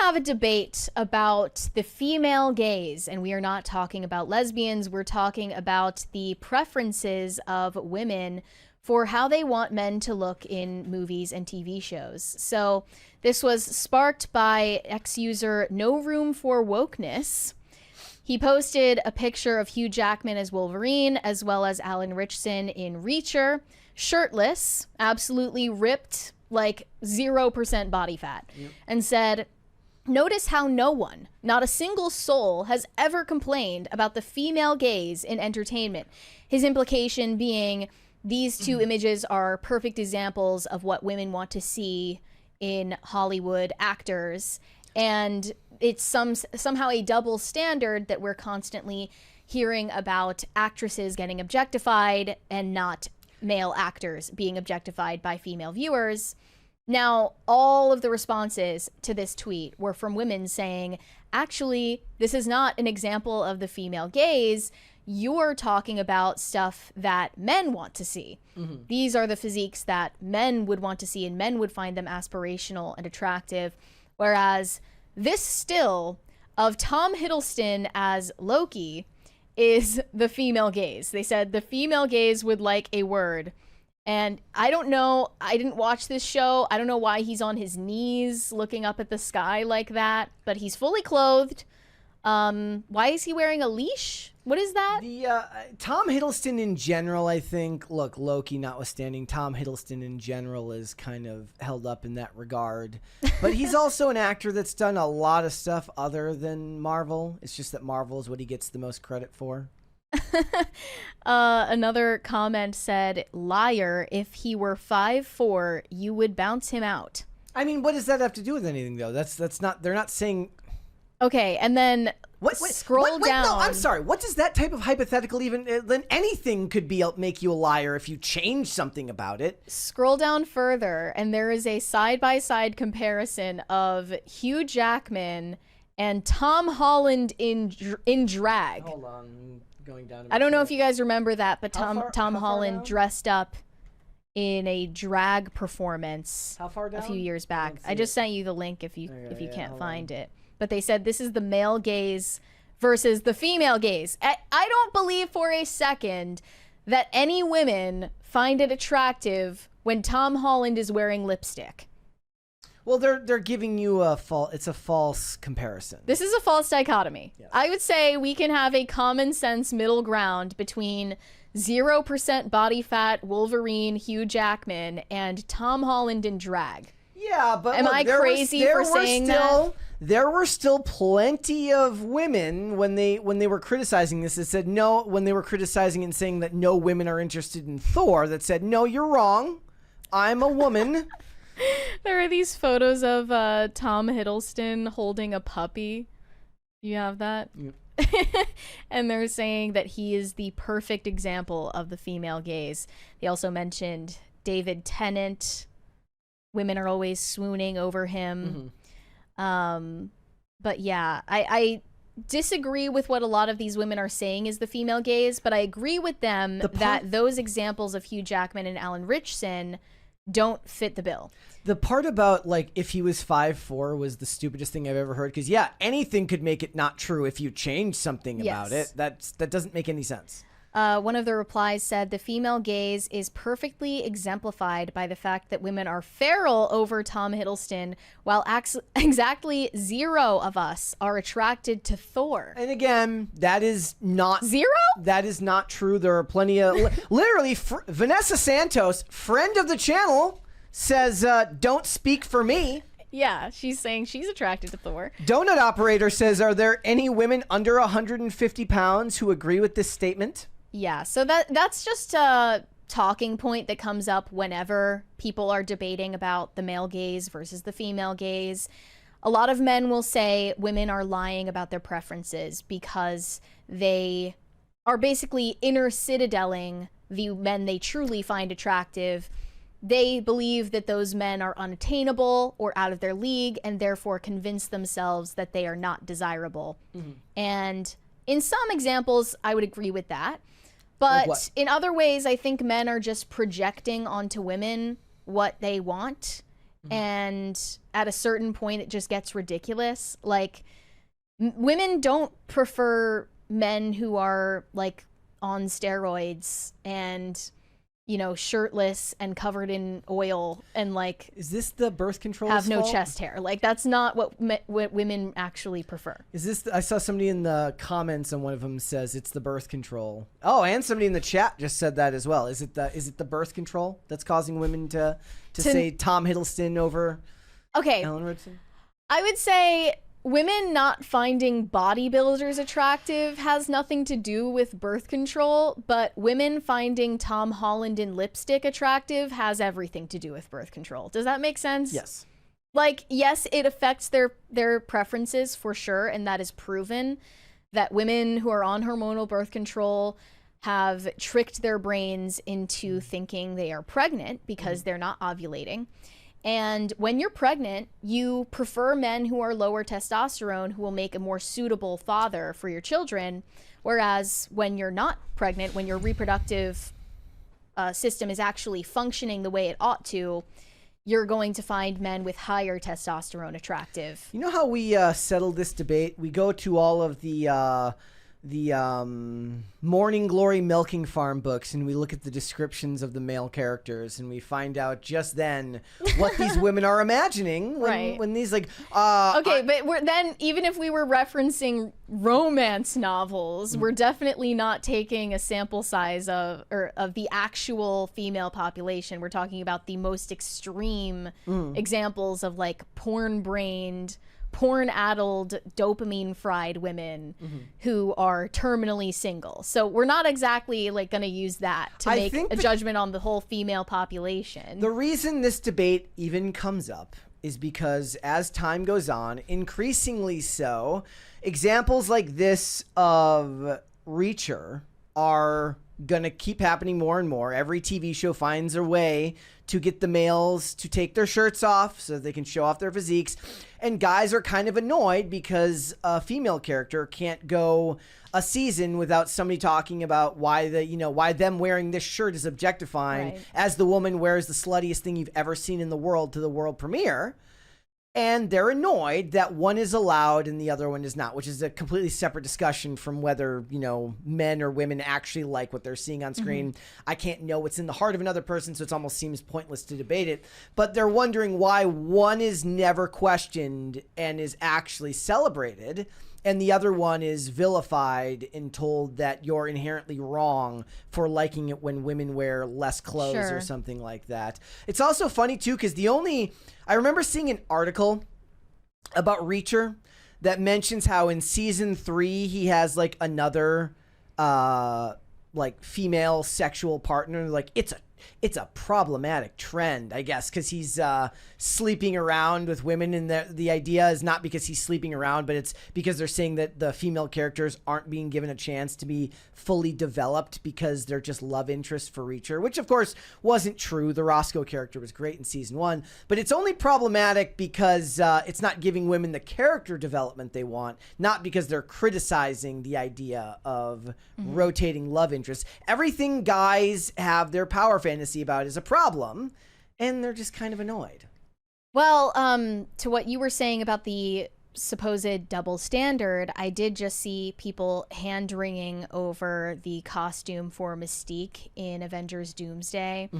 have a debate about the female gaze, and we are not talking about lesbians. We're talking about the preferences of women for how they want men to look in movies and TV shows. So this was sparked by ex-user No Room for Wokeness. He posted a picture of Hugh Jackman as Wolverine, as well as Alan Ritchson in Reacher, shirtless, absolutely ripped, like 0% body fat, and said, "Notice how no one, not a single soul, has ever complained about the female gaze in entertainment." His implication being these two images are perfect examples of what women want to see in Hollywood actors. And it's somehow a double standard that we're constantly hearing about actresses getting objectified and not male actors being objectified by female viewers. Now, all of the responses to this tweet were from women saying, actually, this is not an example of the female gaze. You're talking about stuff that men want to see. These are the physiques that men would want to see, and men would find them aspirational and attractive. Whereas this still of Tom Hiddleston as Loki is the female gaze. They said the female gaze would like a word. And I don't know, I didn't watch this show. I don't know why he's on his knees looking up at the sky like that, but he's fully clothed. Why is he wearing a leash? What is that? The Tom Hiddleston in general, I think, look, Loki notwithstanding, Tom Hiddleston in general is kind of held up in that regard. But he's also an actor that's done a lot of stuff other than Marvel. It's just that Marvel is what he gets the most credit for. Another comment said, "Liar, if he were 5'4", you would bounce him out." I mean, what does that have to do with anything, though? That's not, they're not saying... Okay, and then scroll down. No, I'm sorry. What does that type of hypothetical even... then anything could be make you a liar if you change something about it. Scroll down further, and there is a side-by-side comparison of Hugh Jackman and Tom Holland in drag. Hold on, going down. I don't know if you guys remember that, but Tom Holland dressed up in a drag performance a few years back. I just sent you the link if you can't find it. But they said this is the male gaze versus the female gaze. I don't believe for a second that any women find it attractive when Tom Holland is wearing lipstick. Well, they're giving you it's a false comparison. This is a false dichotomy. Yes. I would say we can have a common sense middle ground between 0% body fat Wolverine Hugh Jackman and Tom Holland in drag. Yeah, but am I crazy for saying that? There were still plenty of women when they were criticizing this that said no, when they were criticizing and saying that no women are interested in Thor, that said, no, you're wrong. I'm a woman. There are these photos of Tom Hiddleston holding a puppy. You have that? Yep. And they're saying that he is the perfect example of the female gaze. They also mentioned David Tennant. Women are always swooning over him. But yeah, I disagree with what a lot of these women are saying is the female gaze, but I agree with them that those examples of Hugh Jackman and Alan Ritchson don't fit the bill. The part about, like, if he was 5'4" was the stupidest thing I've ever heard. Because, yeah, anything could make it not true if you change something about it. That doesn't make any sense. One of the replies said, the female gaze is perfectly exemplified by the fact that women are feral over Tom Hiddleston, while exactly 0 of us are attracted to Thor. And again, that is not... 0? That is not true. There are plenty of... literally, Vanessa Santos, friend of the channel, says, don't speak for me. Yeah, she's saying she's attracted to Thor. Donut Operator says, are there any women under 150 pounds who agree with this statement? Yeah, so that's just a talking point that comes up whenever people are debating about the male gaze versus the female gaze. A lot of men will say women are lying about their preferences because they are basically inner citadeling the men they truly find attractive. They believe that those men are unattainable or out of their league and therefore convince themselves that they are not desirable. And in some examples, I would agree with that. But in other ways, I think men are just projecting onto women what they want. And at a certain point it just gets ridiculous. Like, women don't prefer men who are like on steroids and, you know, shirtless and covered in oil and like, is this the birth control have no fault? chest hair? Like, that's not what women actually prefer. Is this I saw somebody in the comments and one of them says it's the birth control. Oh, and somebody in the chat just said that as well. Is it the birth control that's causing women to say Tom Hiddleston over Ellen Richardson? I would say women not finding bodybuilders attractive has nothing to do with birth control, but women finding Tom Holland in lipstick attractive has everything to do with birth control. Does that make sense? Yes. Like, yes, it affects their preferences for sure, and that is proven that women who are on hormonal birth control have tricked their brains into thinking they are pregnant because they're not ovulating. And when you're pregnant, you prefer men who are lower testosterone, who will make a more suitable father for your children. Whereas when you're not pregnant, when your reproductive system is actually functioning the way it ought to, you're going to find men with higher testosterone attractive. You know how we settled this debate? We go to all of the Morning Glory Milking Farm books and we look at the descriptions of the male characters and we find out just then what these women are imagining when these like but then even if we were referencing romance novels, we're definitely not taking a sample size of the actual female population. We're talking about the most extreme examples of like porn-brained, porn-addled, dopamine-fried women who are terminally single. So we're not exactly like going to use that to make a judgment on the whole female population. The reason this debate even comes up is because as time goes on, increasingly so, examples like this of Reacher are going to keep happening more and more. Every TV show finds a way to get the males to take their shirts off so they can show off their physiques. And guys are kind of annoyed because a female character can't go a season without somebody talking about why them wearing this shirt is objectifying as the woman wears the sluttiest thing you've ever seen in the world to the world premiere. And they're annoyed that one is allowed and the other one is not, which is a completely separate discussion from whether, men or women actually like what they're seeing on screen. I can't know what's in the heart of another person, so it almost seems pointless to debate it. But they're wondering why one is never questioned and is actually celebrated, and the other one is vilified and told that you're inherently wrong for liking it when women wear less clothes or something like that. It's also funny, too, because I remember seeing an article about Reacher that mentions how in season 3 he has like another female sexual partner. Like it's a problematic trend, I guess, because he's sleeping around with women, and the idea is not because he's sleeping around, but it's because they're saying that the female characters aren't being given a chance to be fully developed because they're just love interests for Reacher, which of course wasn't true. The Roscoe character was great in season 1, but it's only problematic because it's not giving women the character development they want, not because they're criticizing the idea of rotating love interests. Everything guys have their power fantasy about is a problem, and they're just kind of annoyed. Well, to what you were saying about the supposed double standard, I did just see people hand-wringing over the costume for Mystique in Avengers Doomsday.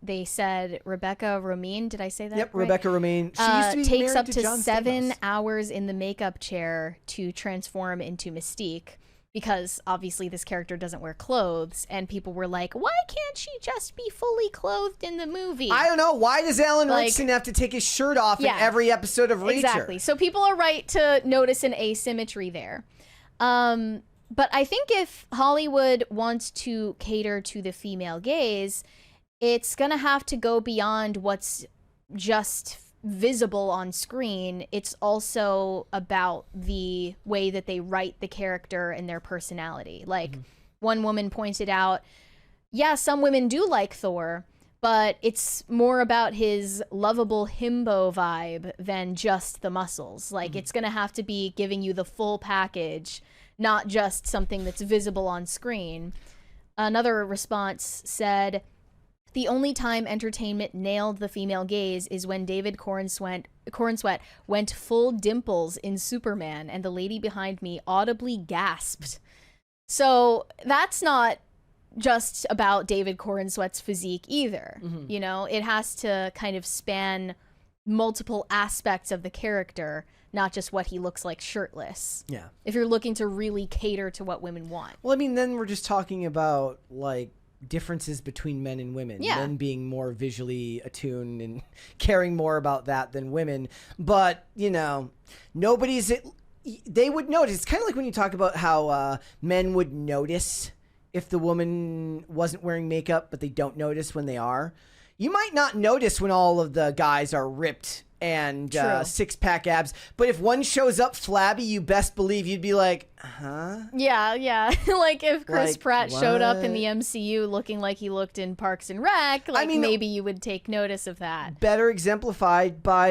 They said Rebecca Romijn, did I say that? Yep, right? Rebecca Romijn. She used to be takes married up to to 7 Stamos. hours in the makeup chair to transform into Mystique, because obviously this character doesn't wear clothes, and people were like, why can't she just be fully clothed in the movie? I don't know. Why does Alan Rickson have to take his shirt off in every episode of Reacher? Exactly. So people are right to notice an asymmetry there. But I think if Hollywood wants to cater to the female gaze, it's going to have to go beyond what's just visible on screen. It's also about the way that they write the character and their personality. Like one woman pointed out, some women do like Thor, but it's more about his lovable himbo vibe than just the muscles. Like it's going to have to be giving you the full package, not just something that's visible on screen. Another response said, The only time entertainment nailed the female gaze is when David Cornsweet went full Dimples in Superman, and the lady behind me audibly gasped. So that's not just about David Cornsweet's physique either. Mm-hmm. You know, it has to kind of span multiple aspects of the character, not just what he looks like shirtless. Yeah. If you're looking to really cater to what women want. Well, I mean, then we're just talking about, like, differences between men and women. Yeah. Men being more visually attuned and caring more about that than women. But, you know, they would notice. It's kind of like when you talk about how men would notice if the woman wasn't wearing makeup, but they don't notice when they are. You might not notice when all of the guys are ripped and six-pack abs, but if one shows up flabby, you best believe you'd be like, huh? Yeah. Like if Chris Pratt showed up in what? the MCU looking like he looked in Parks and Rec, like, I mean, maybe you would take notice of that. Better exemplified by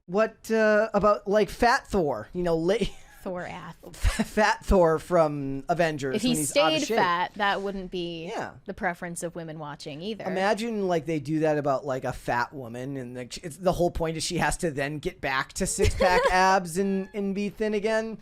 about like Fat Thor, you know, Thor ass. Fat Thor from Avengers. If he when he's out of stayed shape. fat, that wouldn't be Yeah. the preference of women watching either. Imagine like they do that about like a fat woman, and the whole point is she has to then get back to six-pack abs and be thin again.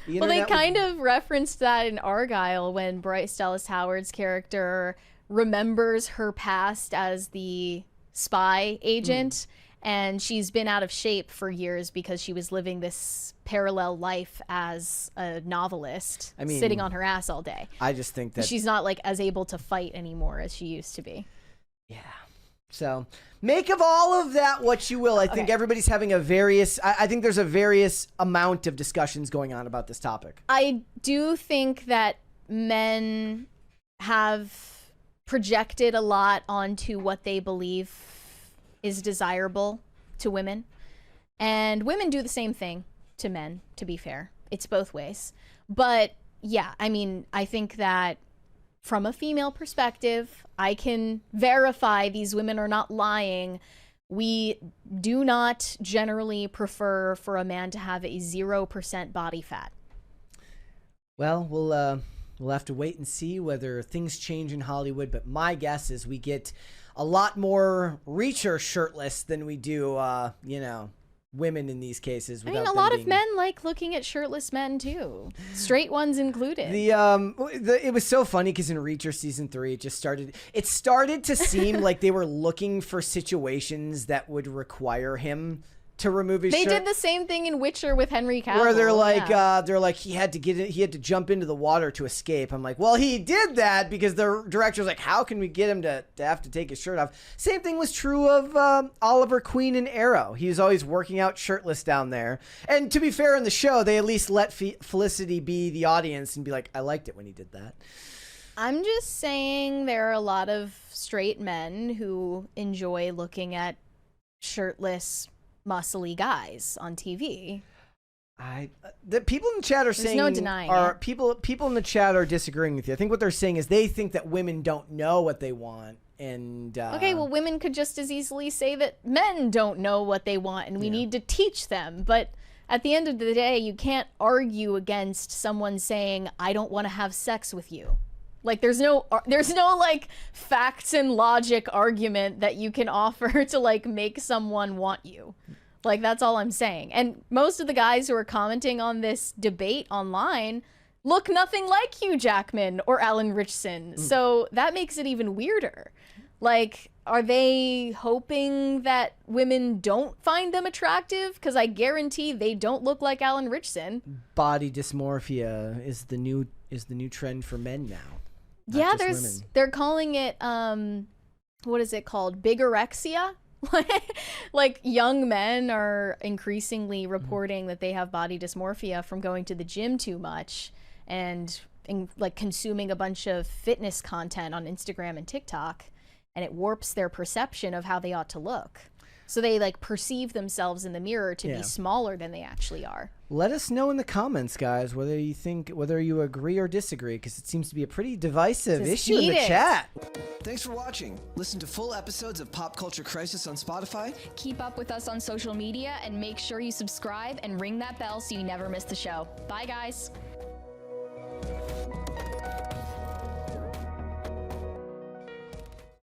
Well, they kind of referenced that in Argylle when Bryce Dallas Howard's character remembers her past as the spy agent, and she's been out of shape for years because she was living this parallel life as a novelist, sitting on her ass all day. I just think that she's not like as able to fight anymore as she used to be. Yeah. So make of all of that what you will. I think everybody's having I think there's a various amount of discussions going on about this topic. I do think that men have projected a lot onto what they believe is desirable to women, and women do the same thing to men, to be fair. It's both ways. But yeah, I mean, I think that from a female perspective, I can verify these women are not lying. We do not generally prefer for a man to have a 0% body fat. Well, we'll have to wait and see whether things change in Hollywood, but my guess is we get a lot more Reacher shirtless than we do, women in these cases. I mean, a lot of men like looking at shirtless men too, straight ones included. It was so funny because in Reacher season 3, it started to seem like they were looking for situations that would require him to remove his shirt. They did the same thing in Witcher with Henry Cavill. Where they're like, he had to jump into the water to escape. I'm like, well, he did that because the director was like, how can we get him to have to take his shirt off? Same thing was true of Oliver Queen in Arrow. He was always working out shirtless down there. And to be fair, in the show, they at least let Felicity be the audience and be like, I liked it when he did that. I'm just saying there are a lot of straight men who enjoy looking at shirtless, muscly guys on TV. The people in the chat are saying no denying it. People in the chat are disagreeing with you. I think what they're saying is they think that women don't know what they want, and okay, well, women could just as easily say that men don't know what they want, and we need to teach them. But at the end of the day, you can't argue against someone saying, "I don't want to have sex with you." Like, there's no like facts and logic argument that you can offer to like make someone want you. Like, that's all I'm saying. And most of the guys who are commenting on this debate online look nothing like Hugh Jackman or Alan Ritchson. So that makes it even weirder. Like, are they hoping that women don't find them attractive? Because I guarantee they don't look like Alan Ritchson. Body dysmorphia is the new trend for men now. Yeah, they're calling it what is it called? Bigorexia? Like young men are increasingly reporting that they have body dysmorphia from going to the gym too much and like consuming a bunch of fitness content on Instagram and TikTok, and it warps their perception of how they ought to look. So they like perceive themselves in the mirror to be smaller than they actually are. Let us know in the comments, guys, whether you agree or disagree, because it seems to be a pretty divisive issue in the chat. Thanks for watching. Listen to full episodes of Pop Culture Crisis on Spotify. Keep up with us on social media and make sure you subscribe and ring that bell so you never miss the show. Bye, guys.